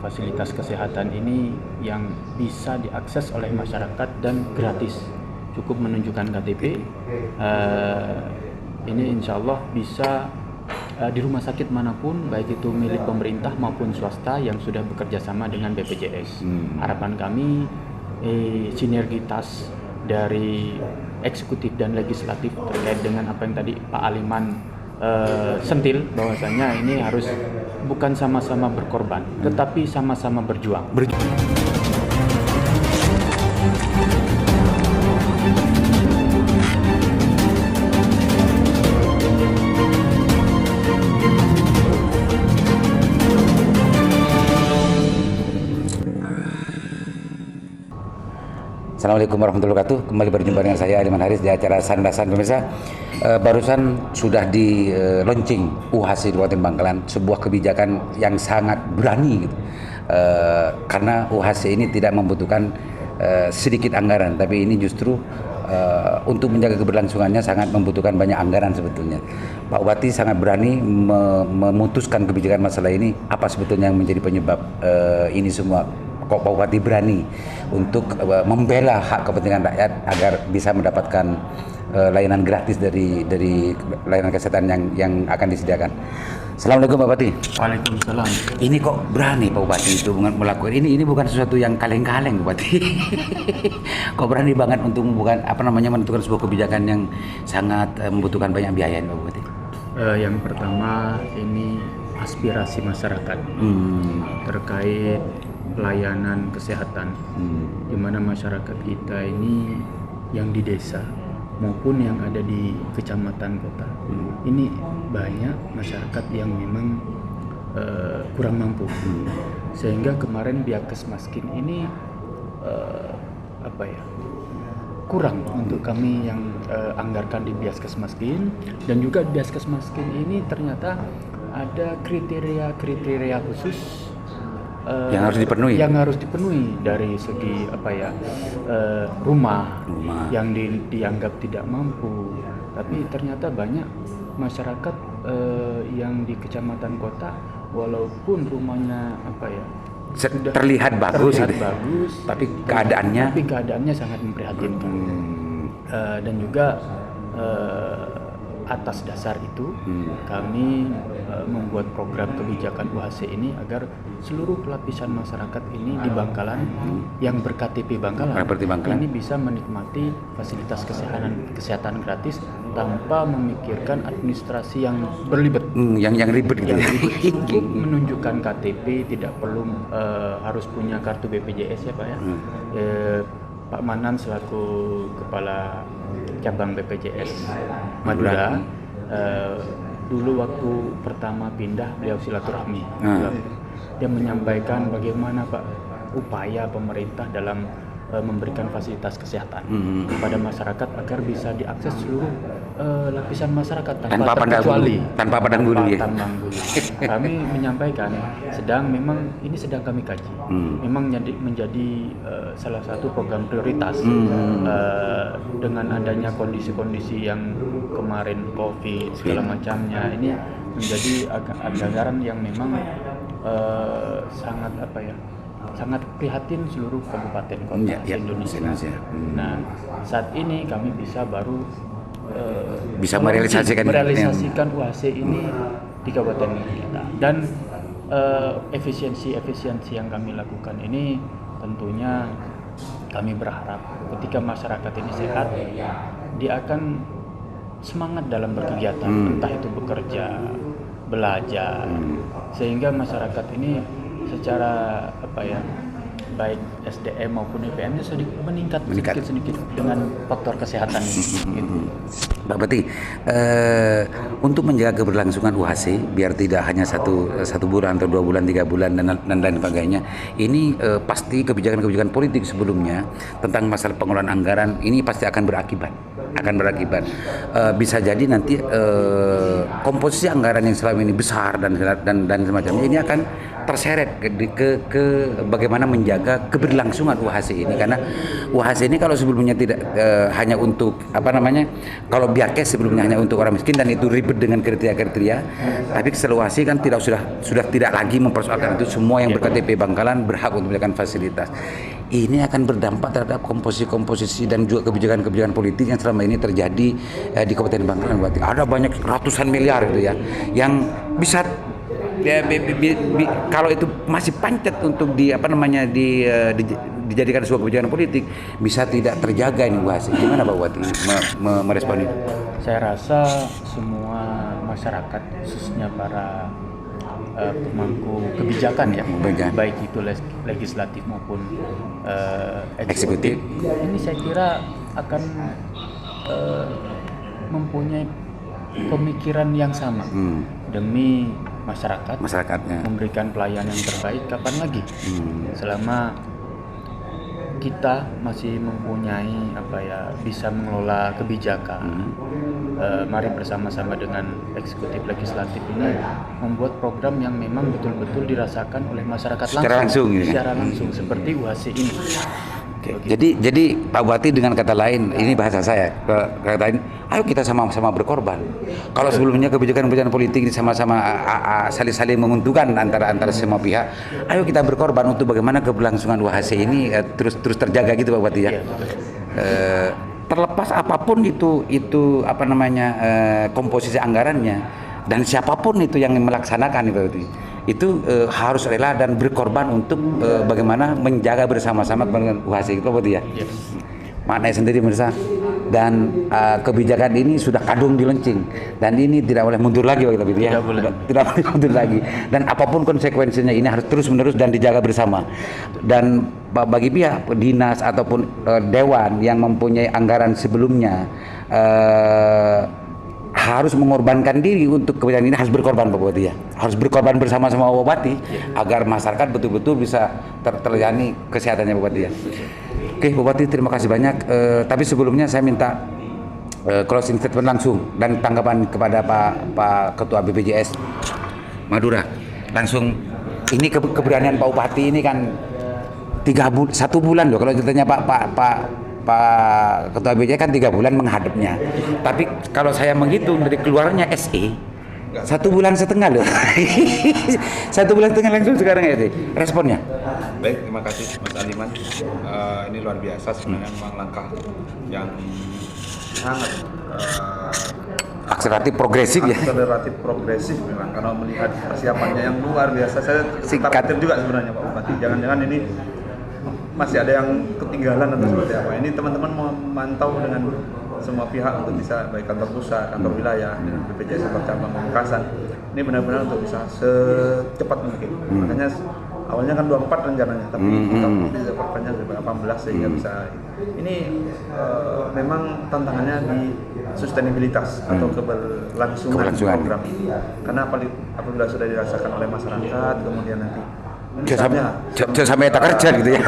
fasilitas kesehatan ini yang bisa diakses oleh masyarakat dan gratis. Cukup menunjukkan KTP. Ini insya Allah bisa di rumah sakit manapun, baik itu milik pemerintah maupun swasta yang sudah bekerja sama dengan BPJS. Harapan kami sinergitas dari eksekutif dan legislatif terkait dengan apa yang tadi Pak Aliman sentil, bahwasanya ini harus bukan sama-sama berkorban, tetapi sama-sama berjuang. Assalamualaikum warahmatullahi wabarakatuh. Kembali berjumpa dengan saya Aliman Haris di acara Sandasan. Pemirsa, barusan sudah di launching UHC di Kabupaten Bangkalan, sebuah kebijakan yang sangat berani gitu. Karena UHC ini tidak membutuhkan sedikit anggaran, tapi ini justru untuk menjaga keberlangsungannya sangat membutuhkan banyak anggaran sebetulnya. Pak Bupati sangat berani memutuskan kebijakan masalah ini. Apa sebetulnya yang menjadi penyebab ini semua? Kok Pak Bupati berani untuk membela hak kepentingan rakyat agar bisa mendapatkan layanan gratis dari layanan kesehatan yang akan disediakan. Assalamualaikum Pak Bupati. Waalaikumsalam. Ini kok berani Pak Bupati itu melakukan ini bukan sesuatu yang kaleng-kaleng Bupati. Kok berani banget untuk menentukan sebuah kebijakan yang sangat membutuhkan banyak biaya Pak Bupati? Yang pertama, ini aspirasi masyarakat terkait pelayanan kesehatan, di mana masyarakat kita ini yang di desa maupun yang ada di kecamatan kota, ini banyak masyarakat yang memang kurang mampu, sehingga kemarin Biaskesmaskin ini kurang untuk kami yang anggarkan di Biaskesmaskin, dan juga di Biaskesmaskin ini ternyata ada kriteria khusus yang harus dipenuhi dari segi rumah yang dianggap tidak mampu, tapi ternyata banyak masyarakat yang di kecamatan kota walaupun rumahnya terlihat bagus, tapi keadaannya sangat memprihatinkan. Dan juga atas dasar itu kami membuat program kebijakan UHC ini agar seluruh lapisan masyarakat ini di Bangkalan yang ber-KTP Bangkalan ini bisa menikmati fasilitas kesehatan gratis tanpa memikirkan administrasi yang berlibat, yang ribet gitu. Cukup menunjukkan KTP, tidak perlu harus punya kartu BPJS ya Pak ya. Pak Manan selaku Kepala Cabang BPJS Madura, dulu waktu pertama pindah beliau silaturahmi. Dia menyampaikan bagaimana Pak upaya pemerintah dalam memberikan fasilitas kesehatan kepada masyarakat agar bisa diakses seluruh lapisan masyarakat tanpa terkecuali, tanpa pandang bulu. Kami menyampaikan sedang kami kaji. Memang menjadi salah satu program prioritas dengan adanya kondisi-kondisi yang kemarin COVID segala macamnya, ini menjadi anggaran yang memang sangat prihatin seluruh kabupaten kota Indonesia. Nah, saat ini kami baru bisa merealisasikan UHC ini di kabupaten kita, dan efisiensi yang kami lakukan ini tentunya kami berharap ketika masyarakat ini sehat, dia akan semangat dalam berkegiatan, entah itu bekerja, belajar, sehingga masyarakat ini secara baik SDM maupun IPM-nya meningkat sedikit dengan faktor kesehatan ini. Pak Bupati, untuk menjaga keberlangsungan UHC biar tidak hanya satu bulan atau 2 bulan, 3 bulan dan lain sebagainya, ini pasti kebijakan politik sebelumnya tentang masalah pengelolaan anggaran ini pasti akan berakibat. Bisa jadi nanti komposisi anggaran yang selama ini besar dan semacamnya ini akan terseret ke bagaimana menjaga keberlangsungan UHC ini, karena UHC ini kalau sebelumnya tidak hanya untuk kalau Biarkes sebelumnya hanya untuk orang miskin dan itu ribet dengan kriteria, tapi Seluasi kan sudah tidak lagi mempersoalkan itu, semua yang berKTP Bangkalan berhak untuk mendapatkan fasilitas. Ini akan berdampak terhadap komposisi dan juga kebijakan politik yang selama ini terjadi di Kabupaten Bangkalan. Berarti ada banyak ratusan miliar gitu ya, yang bisa kalau itu masih pancet untuk dijadikan sebuah kebijakan politik, bisa tidak terjaga ini UHC. Gimana Pak Bupati merespon ini? Saya rasa semua masyarakat, khususnya para pemangku kebijakan ya, baik itu legislatif maupun eksekutif, ini saya kira akan mempunyai pemikiran yang sama demi masyarakatnya, memberikan pelayanan yang terbaik. Kapan lagi? Selama kita masih mempunyai bisa mengelola kebijakan, mari bersama-sama dengan eksekutif legislatif ini membuat program yang memang betul-betul dirasakan oleh masyarakat secara langsung seperti UHC ini. Jadi Pak Bupati dengan kata lain, ini bahasa saya, kata lain, ayo kita sama-sama berkorban. Kalau sebelumnya kebijakan politik ini sama-sama saling menguntungkan antara semua pihak, ayo kita berkorban untuk bagaimana keberlangsungan UHC ini terus terjaga gitu Pak Bupati ya. Terlepas apapun itu komposisi anggarannya dan siapapun itu yang melaksanakan itu harus rela dan berkorban untuk bagaimana menjaga bersama-sama dengan UHC itu Pak ya. Maknanya sendiri pemirsa, dan kebijakan ini sudah kadung dilaunching dan ini tidak boleh mundur lagi Pak ya. Tidak boleh mundur lagi, dan apapun konsekuensinya ini harus terus-menerus dan dijaga bersama. Dan bagi pihak dinas ataupun dewan yang mempunyai anggaran sebelumnya harus mengorbankan diri untuk kebijakan ini, harus berkorban Pak Bupati ya, harus berkorban bersama-sama Pak Bupati agar masyarakat betul-betul bisa terlayani kesehatannya Pak Bupati ya. Oke Pak Bupati, terima kasih banyak. Tapi sebelumnya saya minta closing statement langsung dan tanggapan kepada Pak Ketua BPJS Madura. Langsung, ini keberanian Pak Bupati ini kan 1 bulan loh, kalau ceritanya Pak Ketua BPJS kan 3 bulan menghadapnya. Tapi kalau saya menghitung dari keluarnya SE 1,5 bulan loh. 1,5 bulan langsung sekarang SE. Responnya? Baik, terima kasih Mas Aliman. Ini luar biasa sebenarnya, memang langkah yang sangat akseleratif progresif ya. Akseleratif progresif memang, karena melihat persiapannya yang luar biasa. Saya khawatir juga sebenarnya Pak Bupati, jangan-jangan ini masih ada yang ketinggalan atau seperti apa. Ini teman-teman memantau dengan semua pihak untuk bisa, baik kantor pusat, kantor wilayah, dengan BPJS kantor cabang Pamekasan. Ini benar-benar untuk bisa secepat mungkin. Makanya awalnya kan 24 rencananya, tapi kita ditetapkannya 18 sehingga bisa. Ini memang tantangannya di sustainabilitas atau keberlangsungan program ini. Karena apabila sudah dirasakan oleh masyarakat, kemudian nanti sampai tak kerja gitu ya.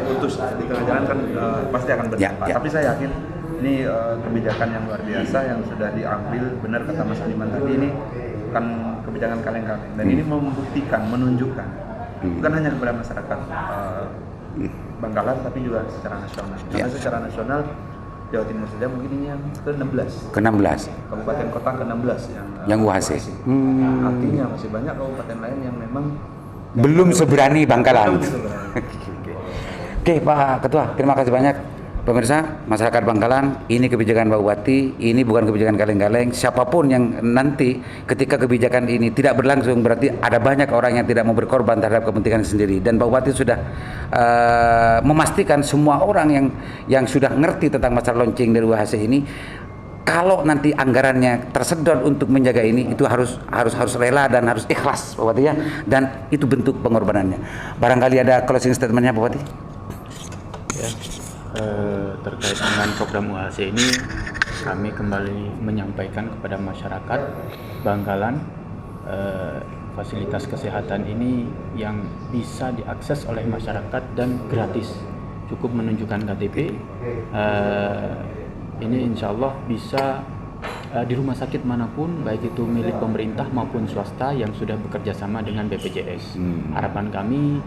Putus di tengah jalan kan pasti akan berdampak. Tapi saya yakin ini kebijakan yang luar biasa yang sudah diambil, benar kata Mas Aliman tadi, ini kan kebijakan kaleng-kaleng dan ini membuktikan, menunjukkan bukan hanya kepada masyarakat Bangkalan tapi juga secara nasional. Karena secara nasional Jawa Timur saja mungkin ini yang ke-16. Kabupaten kota ke-16 yang UHC. Artinya masih banyak kabupaten lain yang memang belum seberani Bangkalan. Oke Pak Ketua, terima kasih banyak. Pemirsa, masyarakat Bangkalan, ini kebijakan Pak Bupati, ini bukan kebijakan kaleng-kaleng. Siapapun yang nanti ketika kebijakan ini tidak berlangsung, berarti ada banyak orang yang tidak mau berkorban terhadap kepentingan sendiri. Dan Pak Bupati sudah memastikan semua orang yang sudah ngerti tentang masalah launching dari UHC ini, kalau nanti anggarannya tersedot untuk menjaga ini, itu harus rela dan harus ikhlas Pak Bupati ya, dan itu bentuk pengorbanannya. Barangkali ada closing statementnya Pak Bupati? Ya, terkait dengan program UHC ini, kami kembali menyampaikan kepada masyarakat Bangkalan, fasilitas kesehatan ini yang bisa diakses oleh masyarakat dan gratis, cukup menunjukkan KTP. Ini insya Allah bisa di rumah sakit manapun, baik itu milik pemerintah maupun swasta yang sudah bekerja sama dengan BPJS. Harapan kami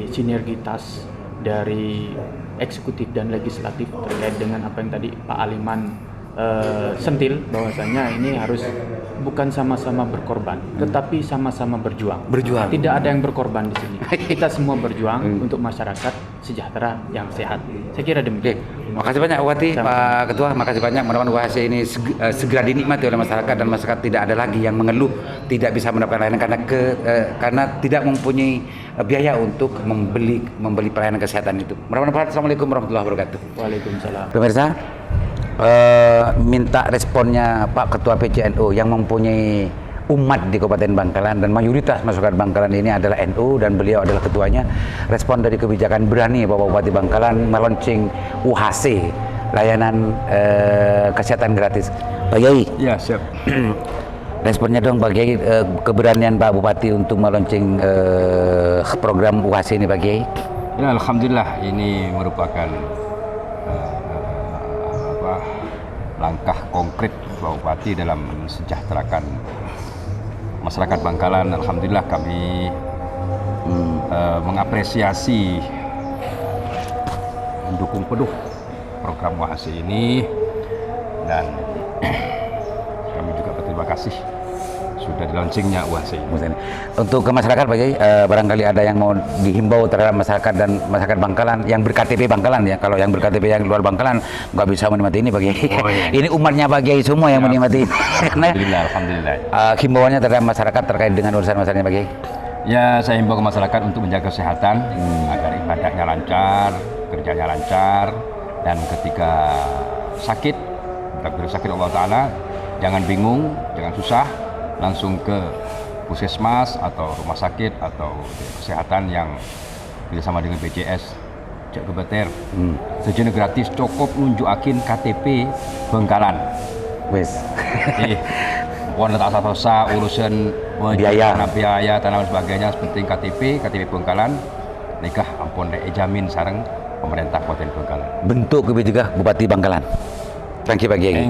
sinergitas dari eksekutif dan legislatif terkait dengan apa yang tadi Pak Aliman sentil, bahwasanya ini harus bukan sama-sama berkorban, tetapi sama-sama berjuang. Tidak ada yang berkorban di sini. Kita semua berjuang untuk masyarakat sejahtera yang sehat. Saya kira demikian. Makasih banyak Bupati, Pak Ketua, makasih banyak. Mudah-mudahan UHC ini segera dinikmati oleh masyarakat dan masyarakat tidak ada lagi yang mengeluh tidak bisa mendapatkan layanan karena tidak mempunyai biaya untuk membeli pelayanan kesehatan itu. Mudah-mudahan. Assalamualaikum warahmatullahi wabarakatuh. Waalaikumsalam. Pemirsa, minta responnya Pak Ketua PCNU yang mempunyai umat di Kabupaten Bangkalan dan mayoritas masyarakat Bangkalan ini adalah NU dan beliau adalah ketuanya. Respon dari kebijakan berani Bapak Bupati Bangkalan meluncing UHC, layanan kesehatan gratis. Pak Yai. Ya, siap. Responnya dong Pak Kiai, keberanian Pak Bupati untuk meluncing program UHC ini Pak Kiai. Ya, alhamdulillah ini merupakan langkah konkret Pak Bupati dalam mensejahterakan masyarakat Bangkalan. Alhamdulillah kami mengapresiasi, mendukung penuh program UHC ini, dan kami juga berterima kasih sudah dilaunchingnya UHC ini. Untuk ke masyarakat Pak Kiai, barangkali ada yang mau dihimbau terhadap masyarakat dan masyarakat Bangkalan yang berKTP Bangkalan ya. Kalau yang berKTP yang luar Bangkalan nggak bisa menikmati ini Pak Kiai. Oh, iya. Ini umatnya Pak Kiai semua yang menikmati. Alhamdulillah. Himbauannya terhadap masyarakat terkait dengan urusan masalahnya Pak Kiai. Ya, saya himbau ke masyarakat untuk menjaga kesehatan agar ibadahnya lancar, kerjanya lancar, dan ketika sakit, takdir sakit Allah Ta'ala, jangan bingung, jangan susah, langsung ke puskesmas atau rumah sakit atau kesehatan yang bersama dengan BPJS jak kebeter. Sejenis gratis cukup nunjukin KTP Bangkalan. Wes. Bukan letak sasa urusan biaya dan lain sebagainya, penting KTP Bangkalan. Nikah ampun jamin sareng pemerintah Kabupaten Bangkalan. Bentuk kebijakan Bupati Bangkalan. Thank you Pak Kiai.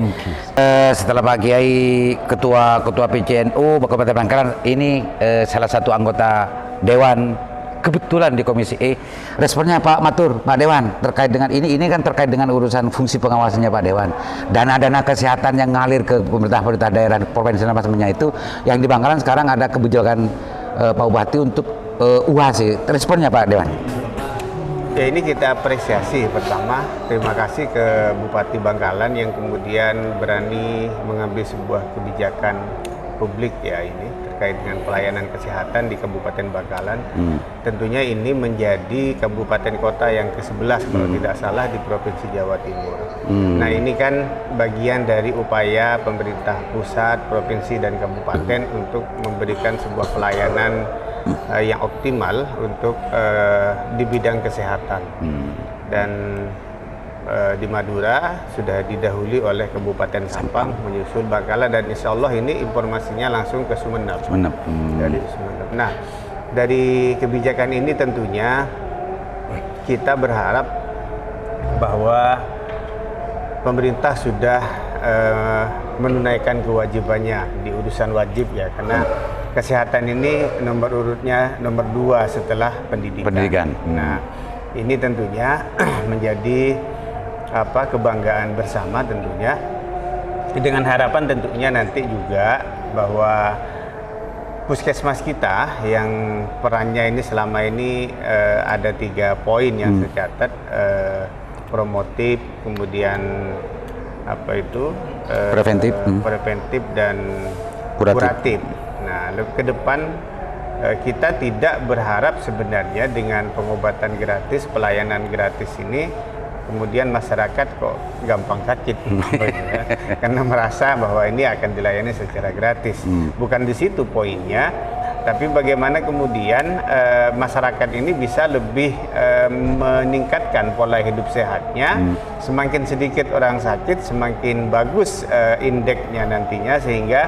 Setelah Pak Kiai Ketua PCNU Kabupaten Bangkalan, ini salah satu anggota Dewan kebetulan di Komisi E. Responnya Pak Matur, Pak Dewan terkait dengan ini kan terkait dengan urusan fungsi pengawasannya Pak Dewan. Dana-dana kesehatan yang ngalir ke pemerintah daerah provinsi dan macamnya itu yang di Bangkalan sekarang ada kebijakan Pak Bupati untuk UHC. Responnya Pak Dewan. Ya, ini kita apresiasi. Pertama, terima kasih ke Bupati Bangkalan yang kemudian berani mengambil sebuah kebijakan publik ya ini terkait dengan pelayanan kesehatan di Kabupaten Bangkalan. Tentunya ini menjadi kabupaten kota yang ke-11 kalau tidak salah di Provinsi Jawa Timur. Nah, ini kan bagian dari upaya pemerintah pusat, provinsi dan kabupaten untuk memberikan sebuah pelayanan yang optimal untuk di bidang kesehatan. Dan di Madura sudah didahului oleh Kabupaten Sampang menyusul Bangkalan, dan insya Allah ini informasinya langsung ke Sumeneb. Dari Sumeneb. Nah, dari kebijakan ini tentunya kita berharap bahwa pemerintah sudah menunaikan kewajibannya di urusan wajib ya, karena kesehatan ini nomor urutnya nomor 2 setelah pendidikan. Nah, ini tentunya menjadi kebanggaan bersama tentunya, dengan harapan tentunya nanti juga bahwa puskesmas kita yang perannya ini selama ini ada 3 poin yang saya catat, promotif, kemudian preventif dan kuratif. Nah, ke depan kita tidak berharap sebenarnya dengan pengobatan gratis, pelayanan gratis ini kemudian masyarakat kok gampang sakit karena merasa bahwa ini akan dilayani secara gratis. Bukan di situ poinnya, tapi bagaimana kemudian masyarakat ini bisa lebih meningkatkan pola hidup sehatnya. Semakin sedikit orang sakit, semakin bagus indeksnya nantinya, sehingga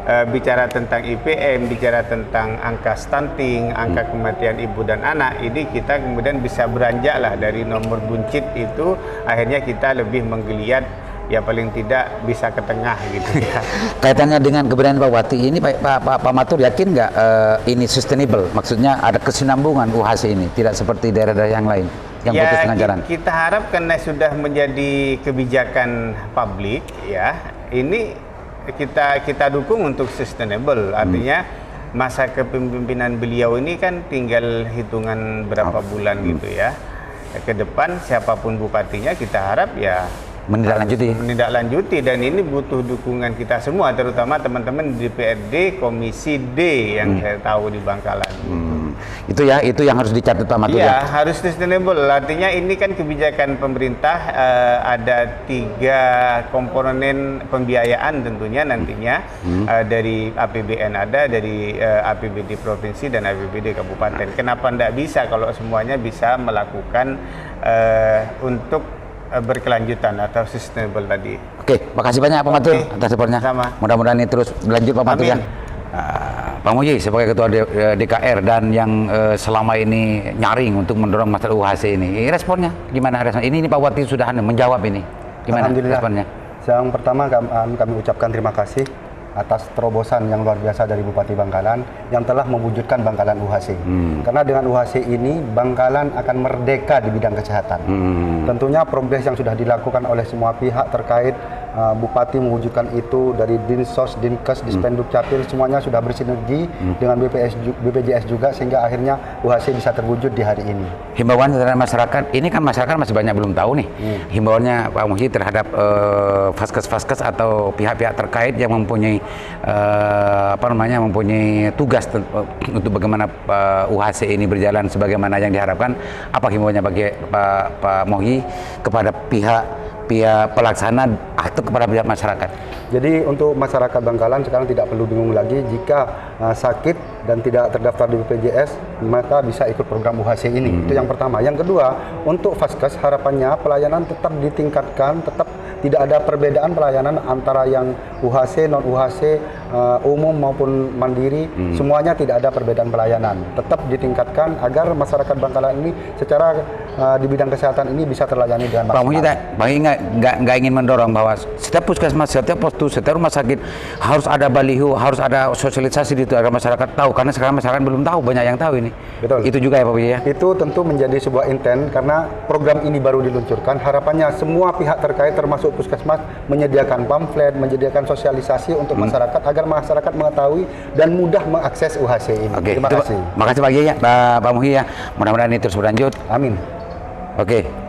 bicara tentang IPM, bicara tentang angka stunting, angka kematian ibu dan anak, ini kita kemudian bisa beranjak lah dari nomor buncit itu, akhirnya kita lebih menggeliat ya paling tidak bisa ke tengah gitu ya. Kaitannya dengan keberadaan Pak Wati ini, Pak Matur yakin nggak ini sustainable? Maksudnya ada kesinambungan UHC ini, tidak seperti daerah-daerah yang lain yang putus tengah jalan. Kita harap karena sudah menjadi kebijakan publik ya, ini kita dukung untuk sustainable. Artinya masa kepemimpinan beliau ini kan tinggal hitungan berapa bulan gitu ya. Ke depan siapapun bupatinya kita harap ya menindaklanjuti, dan ini butuh dukungan kita semua, terutama teman-teman di DPRD Komisi D yang saya tahu di Bangkalan. Itu yang harus dicatat Pak Matur. Iya, harus sustainable. Artinya ini kan kebijakan pemerintah, ada 3 komponen pembiayaan tentunya nantinya, dari APBN ada, dari APBD provinsi dan APBD kabupaten. Kenapa tidak bisa kalau semuanya bisa melakukan untuk berkelanjutan atau sustainable tadi. Oke, makasih banyak Pak Matur atas supportnya. Sama. Mudah-mudahan ini terus berlanjut Pak Matur ya. Pak Muji sebagai ketua DKR dan yang selama ini nyaring untuk mendorong masalah UHC ini, responnya gimana? Ini Pak Wati sudah menjawab ini, gimana responnya? Yang pertama kami ucapkan terima kasih atas terobosan yang luar biasa dari Bupati Bangkalan yang telah mewujudkan Bangkalan UHC. Karena dengan UHC ini Bangkalan akan merdeka di bidang kesehatan. Tentunya progres yang sudah dilakukan oleh semua pihak terkait, Bupati mewujudkan itu dari Dinsos, Dinkes, Dispenduk Capil, semuanya sudah bersinergi dengan BPJS juga sehingga akhirnya UHC bisa terwujud di hari ini. Himbauan terhadap masyarakat, ini kan masyarakat masih banyak belum tahu nih. Himbauannya Pak Muji terhadap vaskes-vaskes atau pihak-pihak terkait yang mempunyai mempunyai tugas untuk bagaimana UHC ini berjalan sebagaimana yang diharapkan. Apa himbauannya bagi Pak Muji kepada pihak pelaksana atau kepada pihak masyarakat? Jadi untuk masyarakat Bangkalan sekarang tidak perlu bingung lagi jika sakit dan tidak terdaftar di BPJS maka bisa ikut program UHC ini. Itu yang pertama. Yang kedua, untuk vaskes harapannya pelayanan tetap ditingkatkan, tetap tidak ada perbedaan pelayanan antara yang UHC, non UHC, umum maupun mandiri, semuanya tidak ada perbedaan pelayanan. Tetap ditingkatkan agar masyarakat Bangkalan ini secara di bidang kesehatan ini bisa terlayani dengan maksimal. Pak Muji nggak ingin mendorong bahwa setiap puskesmas, setiap postus, setiap rumah sakit harus ada baliho, harus ada sosialisasi di itu agar masyarakat tahu, karena sekarang masyarakat belum tahu, banyak yang tahu ini. Betul. Itu juga ya Pak Muji ya? Itu tentu menjadi sebuah intent karena program ini baru diluncurkan. Harapannya semua pihak terkait termasuk puskesmas menyediakan pamflet, menyediakan sosialisasi untuk masyarakat agar masyarakat mengetahui dan mudah mengakses UHC ini. Oke, Terima kasih. Makasih Pak Muji ya, Pak Muji ya. Mudah-mudahan ini terus berlanjut. Amin. Oke.